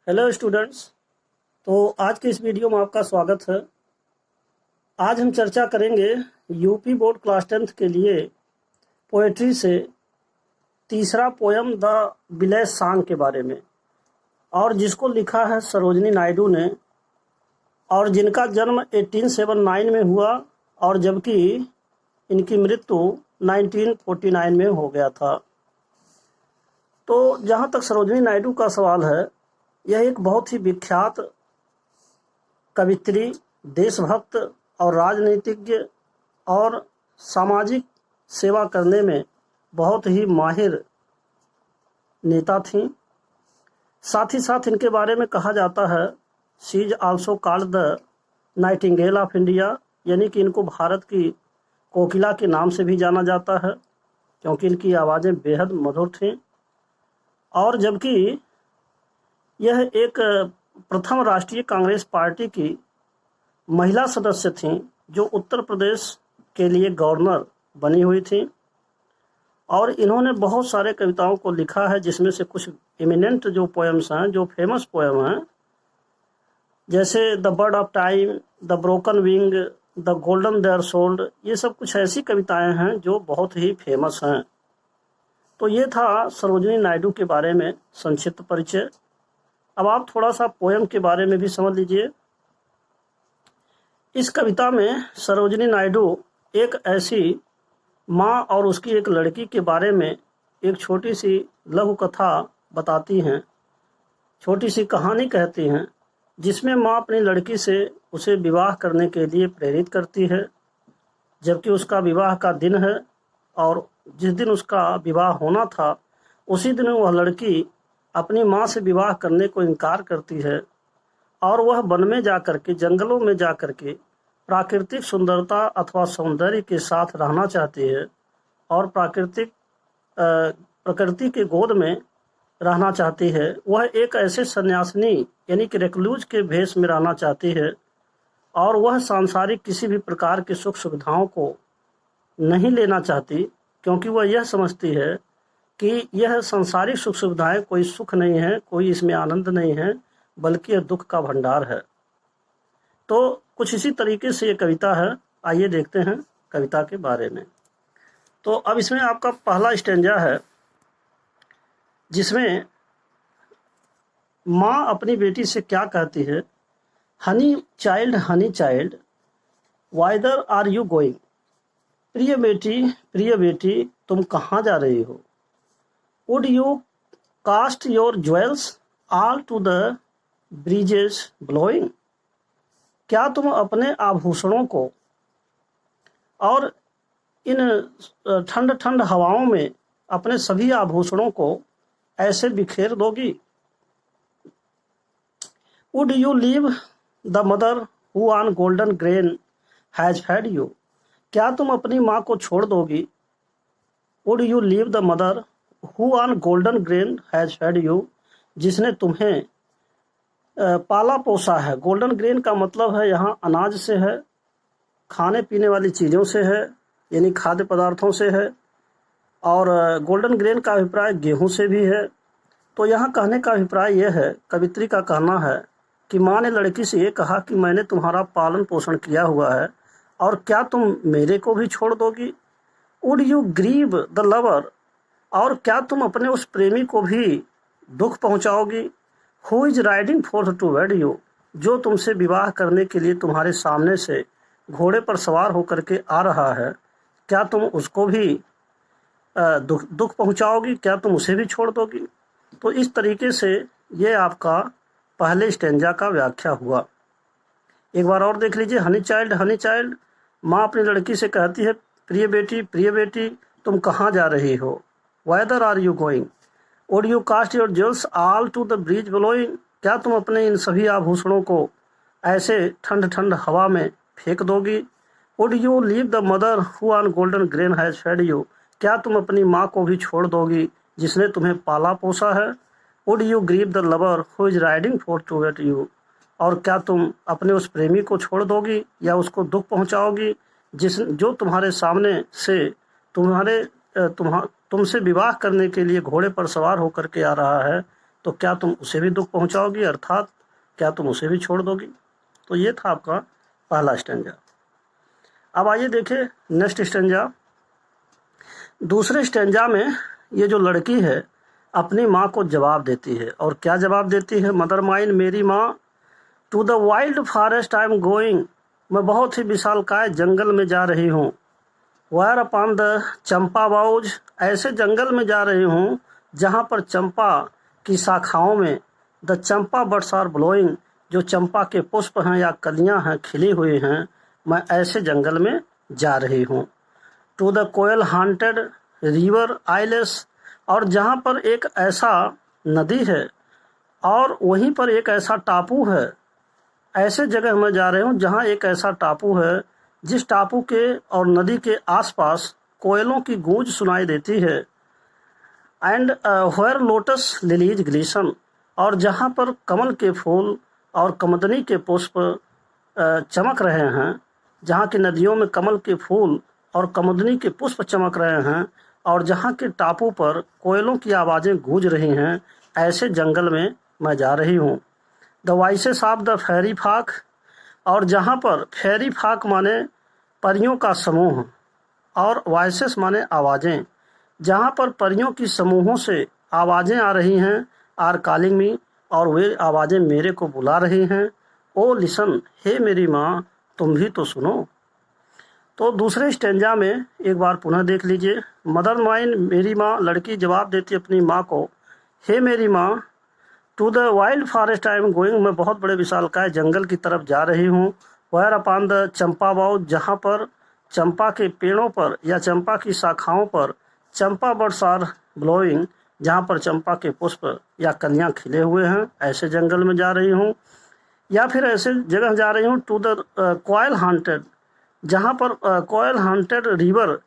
Hello students. तो आज के इस वीडियो में आपका स्वागत है। आज हम चर्चा करेंगे यूपी बोर्ड क्लास 10th के लिए पोएट्री से तीसरा पोयम द विलेज सॉन्ग के बारे में, और जिसको लिखा है सरोजनी नायडू ने, और जिनका जन्म 1879 में हुआ और जबकि इनकी मृत्यु 1949 में हो गया था। तो जहाँ तक सरोजनी नायडू का सवाल है, यह एक बहुत ही विख्यात कवित्री, देशभक्त और राजनीतिज्ञ और सामाजिक सेवा करने में बहुत ही माहिर नेता थीं। साथ ही साथ इनके बारे में कहा जाता है she is also called the Nightingale of India, यानी कि इनको भारत की कोकिला के नाम से भी जाना जाता है क्योंकि इनकी आवाज़ें बेहद मधुर थीं। और जबकि यह एक प्रथम राष्ट्रीय कांग्रेस पार्टी की महिला सदस्य थीं जो उत्तर प्रदेश के लिए गवर्नर बनी हुई थीं, और इन्होंने बहुत सारे कविताओं को लिखा है, जिसमें से कुछ इमिनेंट जो पोएम्स हैं, जो फेमस पोएम हैं, जैसे the bird of time, the broken wing, the golden threshold, ये सब कुछ ऐसी कविताएं हैं जो बहुत ही फेमस हैं। तो ये था सरोजनी नायडू के बारे में संक्षिप्त परिचय। अब आप थोड़ा सा पोएम के बारे में भी समझ लीजिए। इस कविता में सरोजनी नायडू एक ऐसी माँ और उसकी एक लड़की के बारे में एक छोटी सी लघु कथा बताती हैं, छोटी सी कहानी कहती हैं, जिसमें माँ अपनी लड़की से उसे विवाह करने के लिए प्रेरित करती है, जबकि उसका विवाह का दिन है और जिस दिन उसका विवाह होना था उसी दिन वह लड़की अपनी माँ से विवाह करने को इनकार करती है और वह वन में जाकर के, जंगलों में जाकर के प्राकृतिक सुंदरता अथवा सौंदर्य के साथ रहना चाहती है और प्रकृति के गोद में रहना चाहती है। वह एक ऐसे सन्यासिनी यानी कि रेक्लूज के भेष में रहना चाहती है और वह सांसारिक किसी भी प्रकार की सुख सुविधाओं को नहीं लेना चाहती, क्योंकि वह यह समझती है कि यह संसारिक सुख सुविधाएं कोई सुख नहीं है, कोई इसमें आनंद नहीं है, बल्कि यह दुख का भंडार है। तो कुछ इसी तरीके से ये कविता है। आइए देखते हैं कविता के बारे में। तो अब इसमें आपका पहला स्टेंजा है, जिसमें माँ अपनी बेटी से क्या कहती है। Honey child whither are you going, प्रिय बेटी तुम कहाँ जा रही हो। Would you cast your jewels all to the breezes blowing, क्या तुम अपने आभूषणों को और इन ठंड ठंड हवाओं में अपने सभी आभूषणों को ऐसे बिखेर दोगी। Would you leave the mother who on golden grain has fed you, क्या तुम अपनी माँ को छोड़ दोगी। Would you leave the mother who on golden grain has fed you, जिसने तुम्हें पाला पोसा है। गोल्डन ग्रेन का मतलब है यहाँ अनाज से है, खाने पीने वाली चीज़ों से है, यानी खाद्य पदार्थों से है, और गोल्डन ग्रेन का अभिप्राय गेहूं से भी है। तो यहाँ कहने का अभिप्राय यह है, कवित्री का कहना है कि माँ ने लड़की से ये कहा कि मैंने तुम्हारा पालन पोषण किया हुआ है और क्या तुम मेरे को भी छोड़ दोगी। Would you grieve the lover, और क्या तुम अपने उस प्रेमी को भी दुख पहुंचाओगी। Who is riding for to wed you, जो तुमसे विवाह करने के लिए तुम्हारे सामने से घोड़े पर सवार होकर के आ रहा है, क्या तुम उसको भी दुख पहुंचाओगी, क्या तुम उसे भी छोड़ दोगी। तो इस तरीके से ये आपका पहले स्टेंजा का व्याख्या हुआ। एक बार और देख लीजिए। हनी चाइल्ड, माँ अपनी लड़की से कहती है, प्रिय बेटी तुम कहाँ जा रही हो। Whither are you going? Would you cast your jewels all to the breeze blowing, क्या तुम अपने इन सभी आभूषणों को ऐसे ठंड ठंड हवा में फेंक दोगी। Would you leave the mother who on golden grain has fed you, क्या तुम अपनी माँ को भी छोड़ दोगी जिसने तुम्हें पाला पोसा है। Would you grieve the lover who is riding for to wed you, और क्या तुम अपने उस प्रेमी को छोड़ दोगी या उसको दुख पहुँचाओगी जो तुम्हारे सामने से तुमसे विवाह करने के लिए घोड़े पर सवार होकर के आ रहा है। तो क्या तुम उसे भी दुख पहुंचाओगी, अर्थात क्या तुम उसे भी छोड़ दोगी। तो ये था आपका पहला स्टेंजा। अब आइए देखें नेक्स्ट स्टेंजा। दूसरे स्टेंजा में ये जो लड़की है अपनी माँ को जवाब देती है, और क्या जवाब देती है? मदर माइन, मेरी माँ, to the wild forest I am going, मैं बहुत ही विशालकाय जंगल में जा रही हूँ। Where upon the champa boughs, ऐसे जंगल में जा रही हूँ जहाँ पर चंपा की शाखाओं में the champa buds are blowing, जो चंपा के पुष्प हैं या कलियाँ हैं खिली हुई हैं, मैं ऐसे जंगल में जा रही हूँ। To the koel haunted river isles, और जहाँ पर एक ऐसा नदी है और वहीं पर एक ऐसा टापू है, ऐसे जगह मैं जा रही हूँ जहाँ एक ऐसा टापू है जिस टापू के और नदी के आसपास कोयलों की गूंज सुनाई देती है। And where lotus lilies glisten, और जहाँ पर कमल के फूल और कमदनी के पुष्प चमक रहे हैं, जहाँ की नदियों में कमल के फूल और कमदनी के पुष्प चमक रहे हैं, और जहाँ के टापू पर कोयलों की आवाज़ें गूंज रही हैं, ऐसे जंगल में मैं जा रही हूँ। The voices of the fairy फाक, और जहाँ पर फेरी फाक माने परियों का समूह और वॉइसेस माने आवाज़ें, जहाँ पर परियों की समूहों से आवाज़ें आ रही हैं, आर कॉलिंग मी, और वे आवाज़ें मेरे को बुला रही हैं। ओ लिसन, हे मेरी माँ, तुम भी तो सुनो। तो दूसरे स्टेंजा में एक बार पुनः देख लीजिए। मदर माइन, मेरी माँ, लड़की जवाब देती अपनी माँ को, हे मेरी माँ, to the wild forest I am going, मैं बहुत बड़े विशालकाय जंगल की तरफ जा रही हूँ। Where upon the champa boughs, जहाँ पर चंपा के पेड़ों पर या चंपा की शाखाओं पर चंपा बड्स आर ब्लोइंग, जहाँ पर चंपा के पुष्प या कलियाँ खिले हुए हैं, ऐसे जंगल में जा रही हूँ। या फिर ऐसे जगह जा रही हूँ टू द कोयल हांटेड, जहाँ पर कोयल हांटेड रिवर,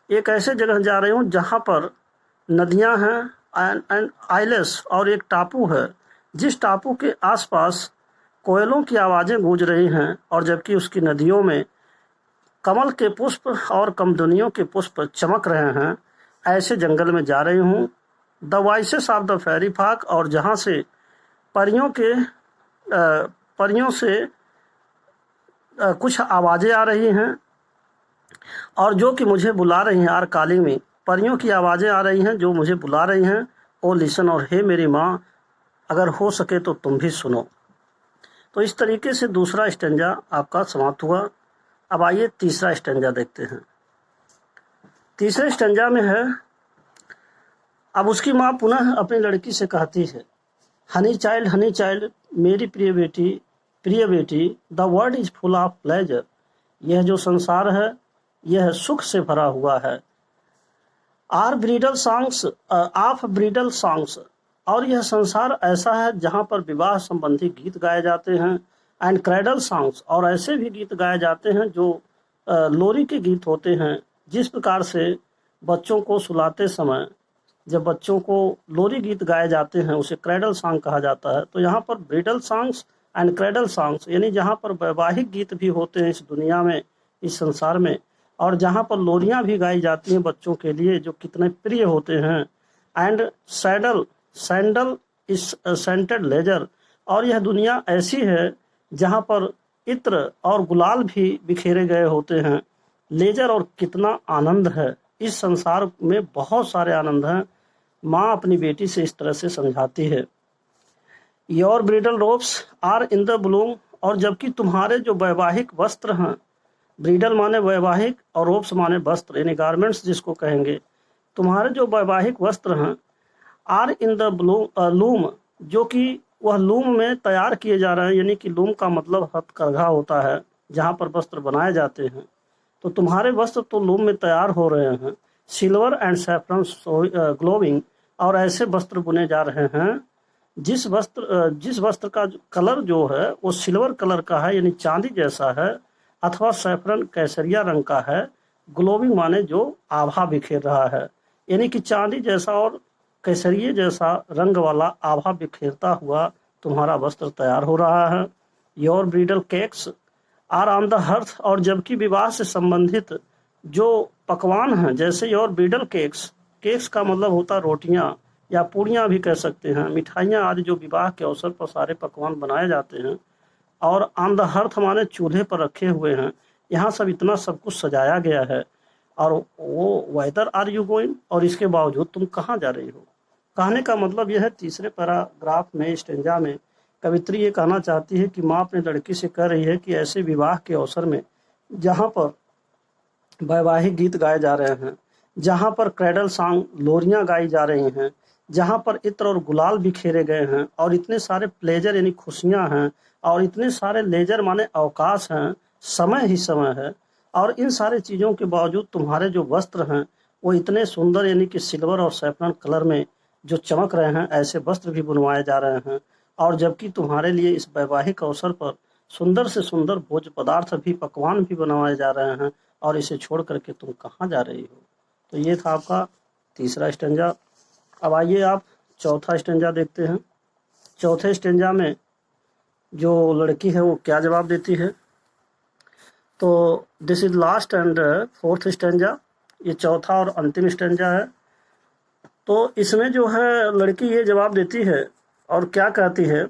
एक ऐसे जगह जा रही हूँ जहाँ पर नदियाँ हैं एंड आइलेस, और एक टापू है जिस टापू के आसपास कोयलों की आवाज़ें गूंज रही हैं, और जबकि उसकी नदियों में कमल के पुष्प और कमदनियों के पुष्प चमक रहे हैं, ऐसे जंगल में जा रही हूँ। The voices of the fairy फाक, और जहाँ से परियों से कुछ आवाज़ें आ रही हैं और जो कि मुझे बुला रही हैं, आर कॉलिंग मी, परियों की आवाज़ें आ रही हैं जो मुझे बुला रही हैं। ओ लिसन, और हे मेरी माँ, अगर हो सके तो तुम भी सुनो। तो इस तरीके से दूसरा स्टेंजा आपका समाप्त हुआ। अब आइए तीसरा स्टेंजा देखते हैं। तीसरे स्टेंजा में है, अब उसकी माँ पुनः अपनी लड़की से कहती है, हनी चाइल्ड, मेरी प्रिय बेटी, the world is full of pleasure, यह जो संसार है यह सुख से भरा हुआ है। आर ब्रीडल सॉन्ग्स ऑफ ब्रीडल सॉन्ग्स, और यह संसार ऐसा है जहाँ पर विवाह संबंधी गीत गाए जाते हैं। एंड क्रेडल सॉन्ग्स, और ऐसे भी गीत गाए जाते हैं जो लोरी के गीत होते हैं। जिस प्रकार से बच्चों को सुलाते समय जब बच्चों को लोरी गीत गाए जाते हैं उसे क्रेडल सॉन्ग कहा जाता है। तो यहाँ पर ब्रीडल सॉन्ग्स एंड क्रेडल सॉन्ग्स, यानी जहाँ पर वैवाहिक गीत भी होते हैं इस दुनिया में, इस संसार में, और जहाँ पर लोरियाँ भी गाई जाती हैं बच्चों के लिए जो कितने प्रिय होते हैं। And sandal is scented leisure, और यह दुनिया ऐसी है जहाँ पर इत्र और गुलाल भी बिखेरे गए होते हैं। लेजर, और कितना आनंद है इस संसार में, बहुत सारे आनंद हैं। माँ अपनी बेटी से इस तरह से समझाती है। Your bridal robes are in the bloom, और जबकि तुम्हारे जो वैवाहिक वस्त्र हैं, ब्रीडल माने वैवाहिक और रोब्स माने वस्त्र यानी गारमेंट्स जिसको कहेंगे, तुम्हारे जो वैवाहिक वस्त्र हैं, आर इन द लूम, जो कि वह लूम में तैयार किए जा रहे हैं, यानी कि लूम का मतलब हथकरघा होता है जहाँ पर वस्त्र बनाए जाते हैं। तो तुम्हारे वस्त्र तो लूम में तैयार हो रहे हैं। सिल्वर एंड सैफरन ग्लोविंग, और ऐसे वस्त्र बुने जा रहे हैं जिस वस्त्र का कलर जो है वो सिल्वर कलर का है, यानी चांदी जैसा है, अथवा सैफरन कैसरिया रंग का है। ग्लोविंग माने जो आभा बिखेर रहा है, यानी कि चांदी जैसा और कैसरिये जैसा रंग वाला आभा बिखेरता हुआ तुम्हारा वस्त्र तैयार हो रहा है। Your bridal cakes are on the hearth, और जबकि विवाह से संबंधित जो पकवान हैं, जैसे योर ब्रीडल केक्स, केक्स का मतलब होता है रोटियां, या पूड़ियाँ भी कह सकते हैं, मिठाइयाँ आदि जो विवाह के अवसर पर सारे पकवान बनाए जाते हैं और ऑन द हर्थ हमारे चूल्हे पर रखे हुए हैं। यहाँ सब इतना सब कुछ सजाया गया है और वो वेदर आर यू गोइंग, और इसके बावजूद तुम कहाँ जा रही हो। कहने का मतलब यह है, तीसरे पैराग्राफ में स्टेंजा में कवित्री ये कहना चाहती है कि माँ अपनी लड़की से कह रही है कि ऐसे विवाह के अवसर में जहाँ पर वैवाहिक गीत गाए जा रहे हैं, जहाँ पर क्रेडल सॉन्ग लोरियाँ गाई जा रही हैं, जहाँ पर इत्र और गुलाल बिखेरे गए हैं और इतने सारे प्लेजर यानी खुशियाँ हैं और इतने सारे लेजर माने अवकाश हैं, समय ही समय है, और इन सारे चीज़ों के बावजूद तुम्हारे जो वस्त्र हैं वो इतने सुंदर यानी कि सिल्वर और सैफरन कलर में जो चमक रहे हैं, ऐसे वस्त्र भी बुनवाए जा रहे हैं। और जबकि तुम्हारे लिए इस वैवाहिक अवसर पर सुंदर से सुंदर भोज्य पदार्थ भी, पकवान भी बनवाए जा रहे हैं, और इसे छोड़ करके तुम कहाँ जा रही हो। तो ये था आपका तीसरा स्टेंजा। अब आइए आप चौथा स्टेंजा देखते हैं। चौथे स्टेंजा में जो लड़की है वो क्या जवाब देती है। तो this is last and fourth stanza, ये चौथा और अंतिम स्टेंजा है। तो इसमें जो है लड़की ये जवाब देती है और क्या कहती है,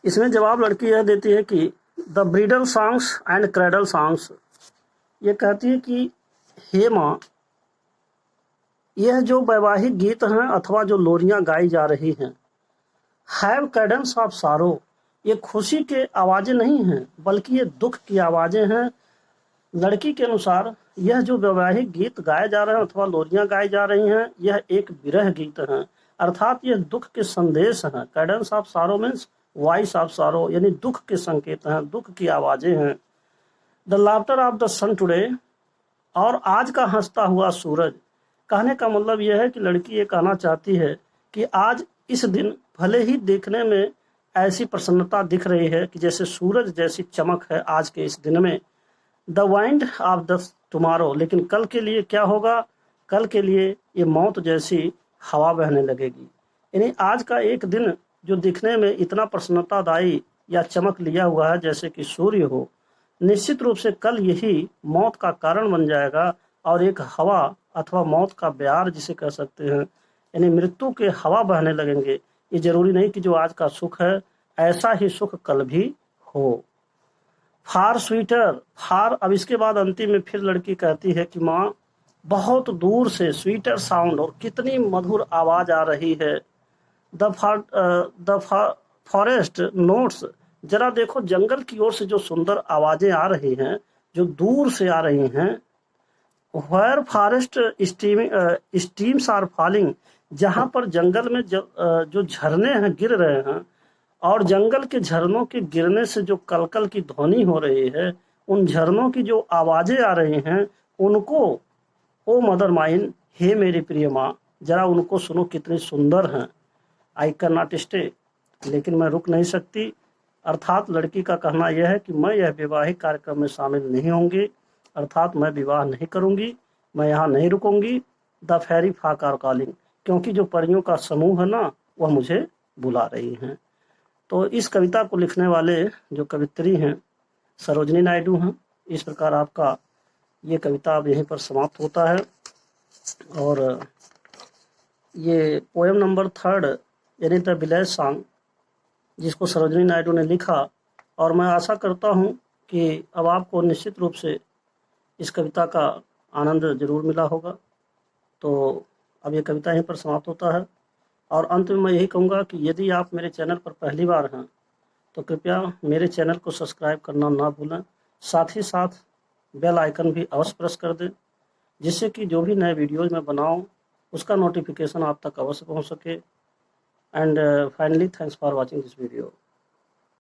इसमें जवाब लड़की यह देती है कि the bridal songs and cradle songs, ये कहती है कि हे माँ, यह जो वैवाहिक गीत हैं अथवा जो लोरियां गाई जा रही हैं, हैव कैडेंस ऑफ सारो, ये खुशी के आवाज़ें नहीं हैं बल्कि ये दुख की आवाज़ें हैं। लड़की के अनुसार यह जो वैवाहिक गीत गाए जा रहे हैं अथवा लोरियां गाई जा रही हैं, यह एक विरह गीत हैं, अर्थात यह दुख के संदेश हैं। कैडेंस ऑफ सारो मीन्स वॉइस ऑफ सारो, यानी दुख के संकेत हैं, दुख की आवाज़ें हैं। The laughter of the sun today, और आज का हंसता हुआ सूरज। कहने का मतलब यह है कि लड़की ये कहना चाहती है कि आज इस दिन भले ही देखने में ऐसी प्रसन्नता दिख रही है कि जैसे सूरज जैसी चमक है आज के इस दिन में। The wind of the tomorrow, लेकिन कल के लिए क्या होगा, कल के लिए ये मौत जैसी हवा बहने लगेगी। यानी आज का एक दिन जो दिखने में इतना प्रसन्नतादायी या चमक लिया हुआ है जैसे कि सूर्य हो, निश्चित रूप से कल यही मौत का कारण बन जाएगा और एक हवा अथवा मौत का ब्यार जिसे कह सकते हैं, यानी मृत्यु के हवा बहने लगेंगे। ये जरूरी नहीं कि जो आज का सुख है ऐसा ही सुख कल भी हो। फार स्वीटर, फार, अब इसके बाद अंतिम में फिर लड़की कहती है कि माँ, बहुत दूर से स्वीटर साउंड, और कितनी मधुर आवाज आ रही है। द फॉरेस्ट नोट्स, जरा देखो जंगल की ओर से जो सुंदर आवाजें आ रही हैं, जो दूर से आ रही हैं। Where forest streams are falling, जहाँ पर जंगल में जो झरने हैं गिर रहे हैं, और जंगल के झरनों के गिरने से जो कलकल की ध्वनि हो रही है, उन झरनों की जो आवाजें आ रही हैं उनको, ओ मदर माइन, हे मेरी प्रिय माँ, जरा उनको सुनो कितनी सुंदर हैं। आई कैन नॉट स्टे, लेकिन मैं रुक नहीं सकती। अर्थात लड़की का कहना यह है कि मैं यह वैवाहिक कार्यक्रम में शामिल नहीं होंगी, अर्थात मैं विवाह नहीं करूंगी, मैं यहाँ नहीं रुकूंगी। द फेरी फाक आर कॉलिंग, क्योंकि जो परियों का समूह है ना वह मुझे बुला रही हैं। तो इस कविता को लिखने वाले जो कवित्री हैं सरोजनी नायडू हैं। इस प्रकार आपका ये कविता अब यहीं पर समाप्त होता है। और ये पोएम नंबर 3 यानी द विलेज सॉन्ग, जिसको सरोजनी नायडू ने लिखा, और मैं आशा करता हूँ कि अब आपको निश्चित रूप से इस कविता का आनंद जरूर मिला होगा। तो अब ये कविता यहीं पर समाप्त होता है। और अंत में मैं यही कहूँगा कि यदि आप मेरे चैनल पर पहली बार हैं तो कृपया मेरे चैनल को सब्सक्राइब करना ना भूलें, साथ ही साथ बेल आइकन भी अवश्य प्रेस कर दें, जिससे कि जो भी नए वीडियोज़ मैं बनाऊँ उसका नोटिफिकेशन आप तक अवश्य पहुँच सके। And finally thanks for watching this video.